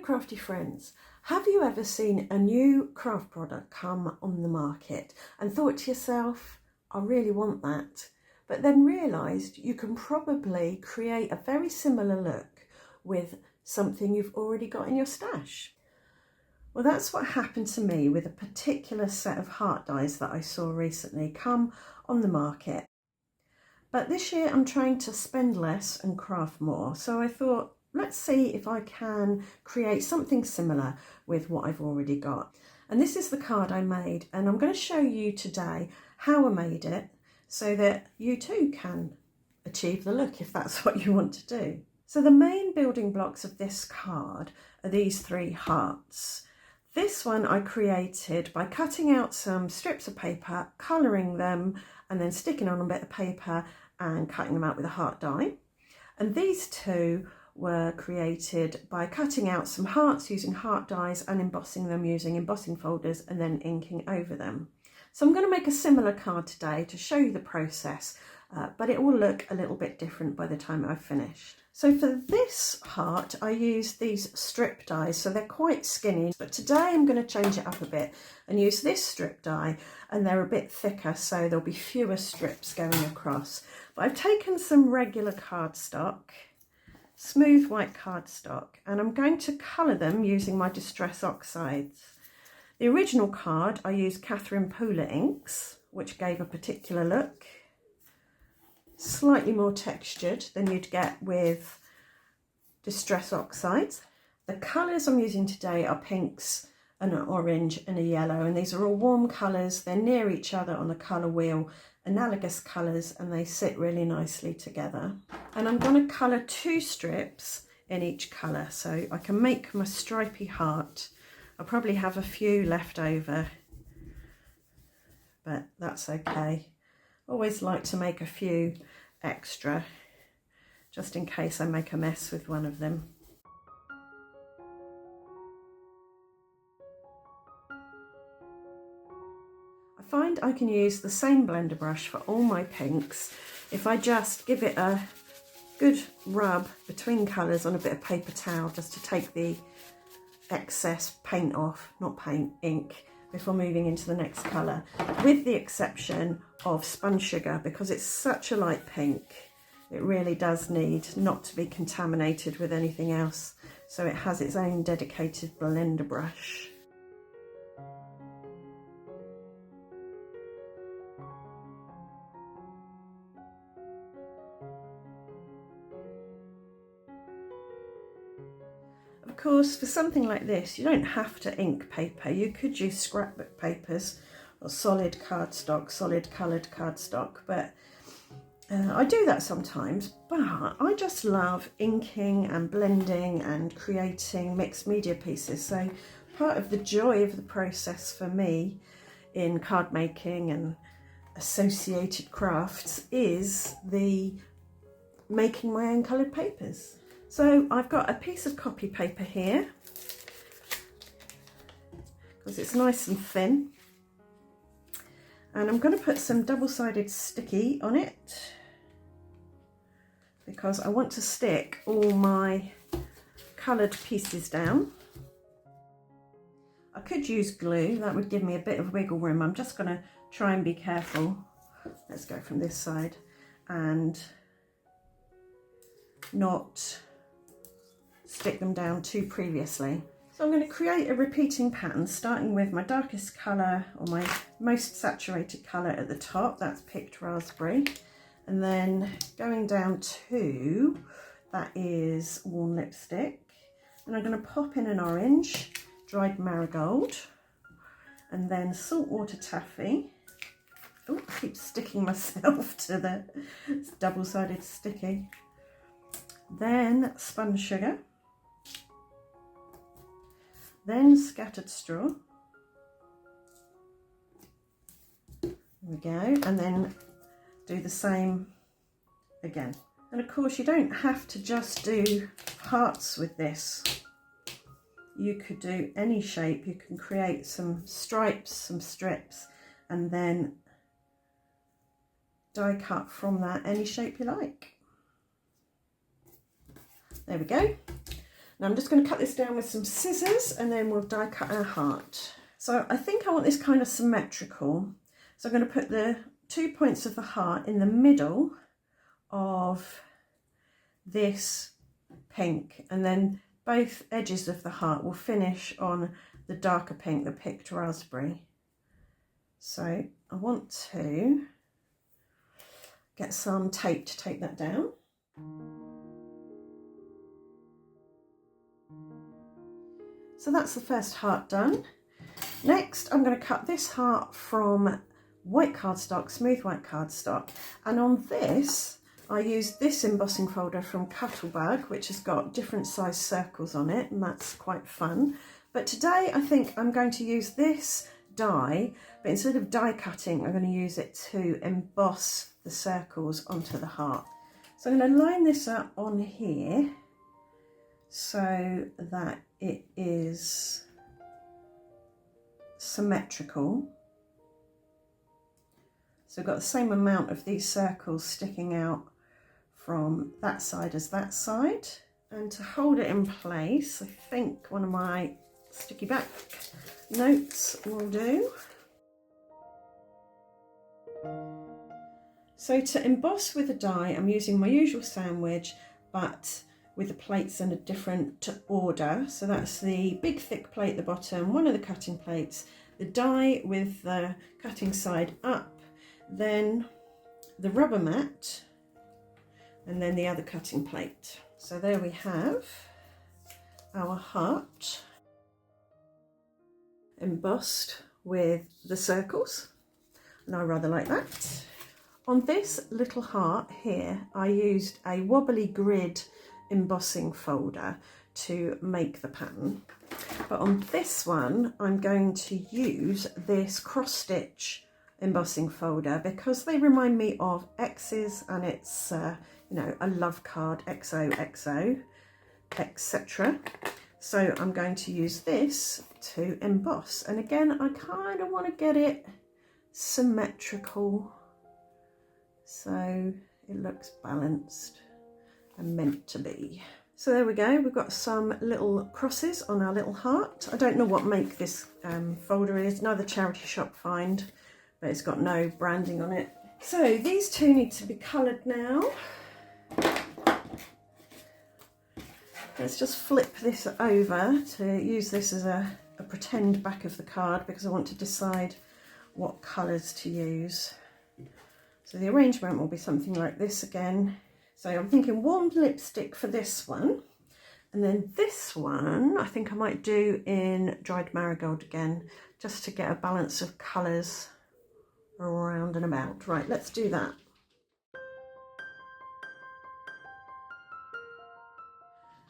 crafty friends, have you ever seen a new craft product come on the market and thought to yourself, I really want that, but then realised you can probably create a very similar look with something you've already got in your stash? Well, that's what happened to me with a particular set of heart dies that I saw recently come on the market. But this year I'm trying to spend less and craft more, so I thought, let's see if I can create something similar with what I've already got. And this is the card I made, and I'm going to show you today how I made it so that you too can achieve the look if that's what you want to do. So the main building blocks of this card are these three hearts. This one I created by cutting out some strips of paper, colouring them, and then sticking on a bit of paper and cutting them out with a heart die. And these two were created by cutting out some hearts using heart dies and embossing them using embossing folders and then inking over them. So I'm going to make a similar card today to show you the process, but it will look a little bit different by the time I've finished. So for this heart I used these strip dies, so they're quite skinny, but today I'm going to change it up a bit and use this strip die, and they're a bit thicker so there'll be fewer strips going across. But I've taken some regular cardstock, smooth white cardstock, and I'm going to colour them using my Distress Oxides. The original card I used Catherine Pooler inks, which gave a particular look, slightly more textured than you'd get with Distress Oxides. The colours I'm using today are pinks and an orange and a yellow, and these are all warm colours. They're near each other on the colour wheel, analogous colours, and they sit really nicely together. And I'm going to colour 2 strips in each colour so I can make my stripy heart. I'll probably have a few left over, but that's okay. Always like to make a few extra just in case I make a mess with one of them. I find I can use the same blender brush for all my pinks if I just give it a good rub between colours on a bit of paper towel just to take the excess paint off, not paint, ink, before moving into the next colour, with the exception of Spun Sugar, because it's such a light pink. It really does need not to be contaminated with anything else, so it has its own dedicated blender brush. Of course, for something like this, you don't have to ink paper. You could use scrapbook papers or solid cardstock, solid coloured cardstock, but I do that sometimes. But I just love inking and blending and creating mixed media pieces. So part of the joy of the process for me in card making and associated crafts is the making my own coloured papers. So I've got a piece of copy paper here because it's nice and thin, and I'm going to put some double-sided sticky on it because I want to stick all my coloured pieces down. I could use glue, that would give me a bit of wiggle room. I'm just going to try and be careful. Let's go from this side and not stick them down too previously. So I'm going to create a repeating pattern starting with my darkest colour or my most saturated colour at the top, that's picked raspberry, and then going down to, that is warm lipstick, and I'm going to pop in an orange, dried marigold, and then saltwater taffy. Oh, I keep sticking myself to the double-sided sticky. Then spun sugar, then scattered straw, there we go, and then do the same again. And of course you don't have to just do hearts with this, you could do any shape. You can create some stripes, some strips, and then die cut from that any shape you like. There we go. Now I'm just going to cut this down with some scissors and then we'll die cut our heart. So I think I want this kind of symmetrical. So I'm going to put the 2 points of the heart in the middle of this pink, and then both edges of the heart will finish on the darker pink, the picked raspberry. So I want to get some tape to take that down. So that's the first heart done. Next, I'm going to cut this heart from white cardstock, smooth white cardstock, and on this I used this embossing folder from Cuttlebug, which has got different size circles on it, and that's quite fun. But today I think I'm going to use this die, but instead of die cutting, I'm going to use it to emboss the circles onto the heart. So I'm going to line this up on here so that it is symmetrical. So I've got the same amount of these circles sticking out from that side as that side. And to hold it in place, I think one of my sticky back notes will do. So to emboss with a die, I'm using my usual sandwich, but with the plates in a different order. So that's the big thick plate at the bottom, one of the cutting plates, the die with the cutting side up, then the rubber mat, and then the other cutting plate. So there we have our heart embossed with the circles, and I rather like that. On this little heart here, I used a wobbly grid embossing folder to make the pattern, but on this one I'm going to use this cross stitch embossing folder because they remind me of X's, and it's you know, a love card, XOXO, etc. So I'm going to use this to emboss, and again I kind of want to get it symmetrical so it looks balanced and meant to be. So there we go, we've got some little crosses on our little heart. I don't know what make this folder is, another charity shop find, but it's got no branding on it. So these two need to be coloured now. Let's just flip this over to use this as a pretend back of the card because I want to decide what colours to use. So the arrangement will be something like this again. So I'm thinking warm lipstick for this one, and then this one I think I might do in dried marigold again, just to get a balance of colours around and about. Right, let's do that.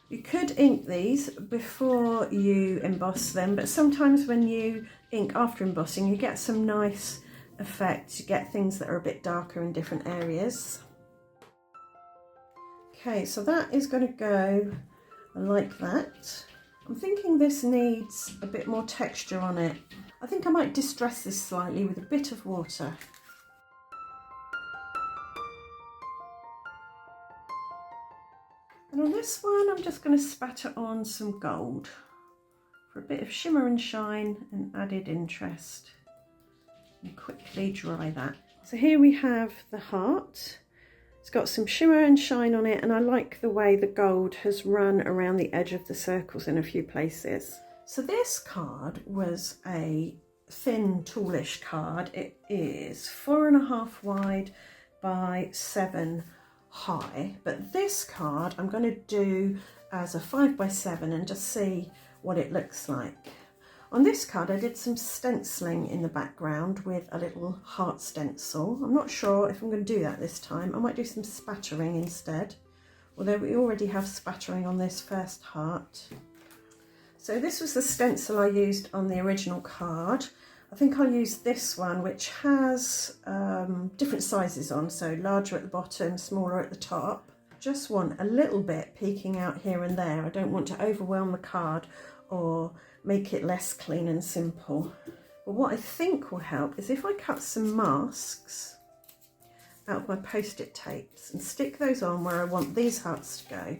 You could ink these before you emboss them, but sometimes when you ink after embossing you get some nice effects, you get things that are a bit darker in different areas. Okay, so that is going to go like that. I'm thinking this needs a bit more texture on it. I think I might distress this slightly with a bit of water. And on this one, I'm just going to spatter on some gold for a bit of shimmer and shine and added interest. And quickly dry that. So here we have the heart. It's got some shimmer and shine on it, and I like the way the gold has run around the edge of the circles in a few places. So this card was a thin, tallish card. It is 4.5 wide by 7 high, but this card I'm going to do as a 5 by 7 and just see what it looks like. On this card I did some stenciling in the background with a little heart stencil. I'm not sure if I'm going to do that this time. I might do some spattering instead, although we already have spattering on this first heart. So this was the stencil I used on the original card. I think I'll use this one, which has different sizes on, so larger at the bottom, smaller at the top. Just want a little bit peeking out here and there. I don't want to overwhelm the card or make it less clean and simple. But what I think will help is if I cut some masks out of my post-it tapes and stick those on where I want these hearts to go,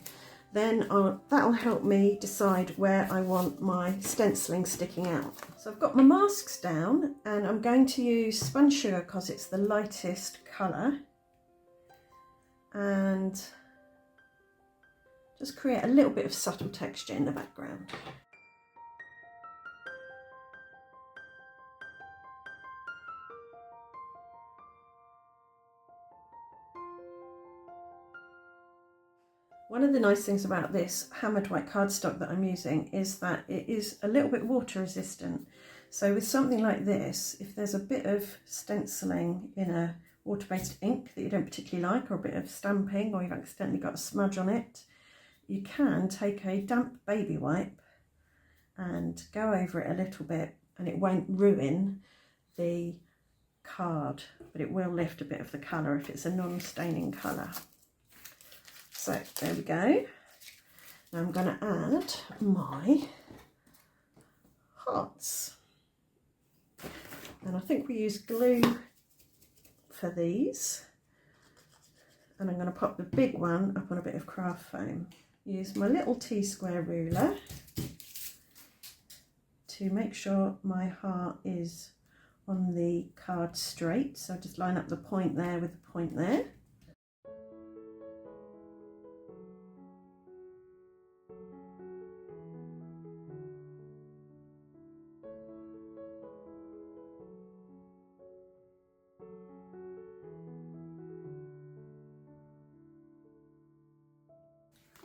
then that'll help me decide where I want my stenciling sticking out. So I've got my masks down, and I'm going to use Sponge Sugar because it's the lightest colour, and just create a little bit of subtle texture in the background. One of the nice things about this hammered white cardstock that I'm using is that it is a little bit water resistant. So with something like this, if there's a bit of stenciling in a water-based ink that you don't particularly like, or a bit of stamping, or you've accidentally got a smudge on it, you can take a damp baby wipe and go over it a little bit, and it won't ruin the card, but it will lift a bit of the colour if it's a non-staining colour. So there we go. Now I'm going to add my hearts. And I think we use glue for these. And I'm going to pop the big one up on a bit of craft foam. Use my little T-square ruler to make sure my heart is on the card straight. So just line up the point there with the point there.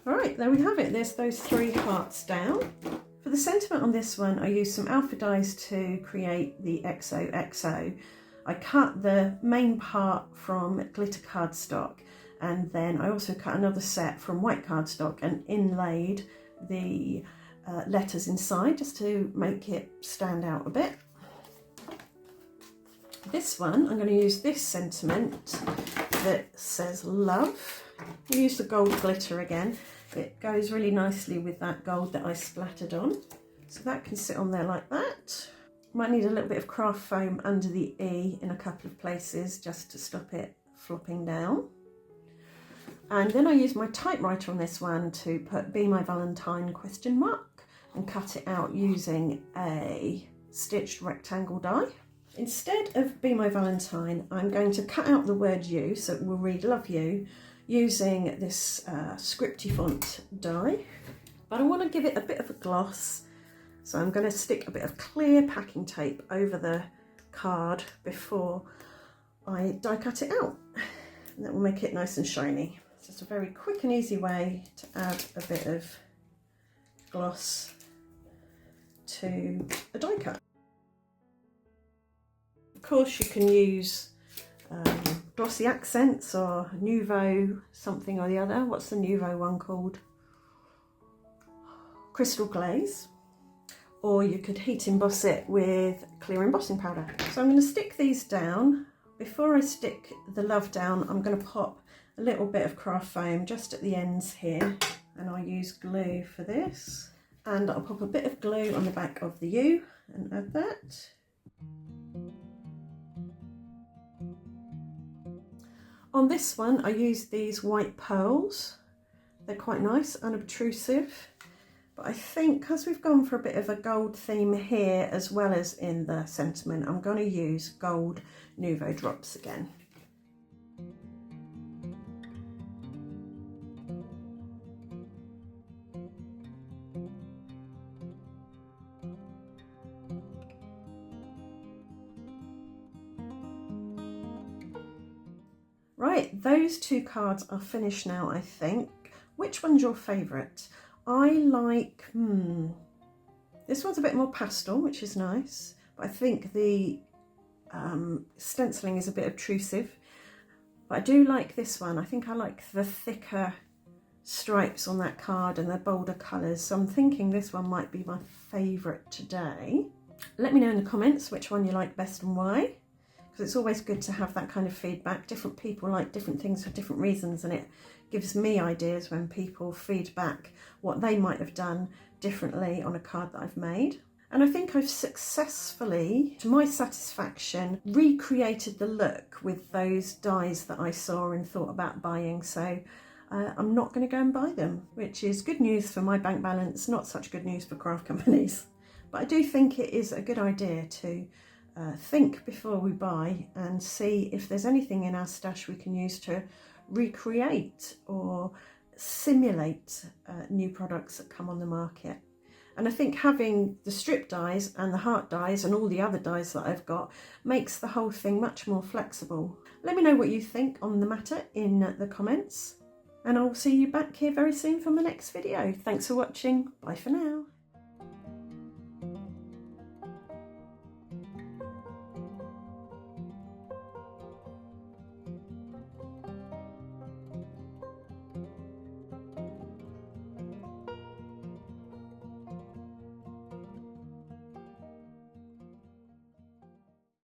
Alright, there we have it. There's those 3 hearts down. For the sentiment on this one, I used some alpha dyes to create the XOXO. I cut the main part from glitter cardstock, and then I also cut another set from white cardstock and inlaid the letters inside just to make it stand out a bit. This one, I'm going to use this sentiment that says love. I use the gold glitter again. It goes really nicely with that gold that I splattered on. So that can sit on there like that. Might need a little bit of craft foam under the E in a couple of places just to stop it flopping down. And then I use my typewriter on this one to put Be My Valentine ? And cut it out using a stitched rectangle die. Instead of Be My Valentine, I'm going to cut out the word you, so it will read Love You, using this scripty font die. But I want to give it a bit of a gloss, so I'm going to stick a bit of clear packing tape over the card before I die cut it out. And that will make it nice and shiny. It's just a very quick and easy way to add a bit of gloss to a die cut. Of course, you can use glossy accents or Nouveau something or the other. What's the Nouveau one called? Crystal glaze. Or you could heat emboss it with clear embossing powder. So I'm going to stick these down. Before I stick the love down, I'm going to pop a little bit of craft foam just at the ends here, and I'll use glue for this. And I'll pop a bit of glue on the back of the U and add that. On this one, I used these white pearls. They're quite nice, unobtrusive. But I think because we've gone for a bit of a gold theme here as well as in the sentiment, I'm going to use gold Nouveau drops again. Right, those 2 cards are finished now, I think. Which one's your favourite? I like, this one's a bit more pastel, which is nice, but I think the stenciling is a bit obtrusive. But I do like this one. I think I like the thicker stripes on that card and the bolder colours, so I'm thinking this one might be my favourite today. Let me know in the comments which one you like best and why. It's always good to have that kind of feedback. Different people like different things for different reasons, and it gives me ideas when people feed back what they might have done differently on a card that I've made. And I think I've successfully, to my satisfaction, recreated the look with those dies that I saw and thought about buying. So I'm not going to go and buy them, which is good news for my bank balance, not such good news for craft companies. But I do think it is a good idea to think before we buy and see if there's anything in our stash we can use to recreate or simulate new products that come on the market. And I think having the strip dies and the heart dies and all the other dies that I've got makes the whole thing much more flexible. Let me know what you think on the matter in the comments, and I'll see you back here very soon for my next video. Thanks for watching. Bye for now.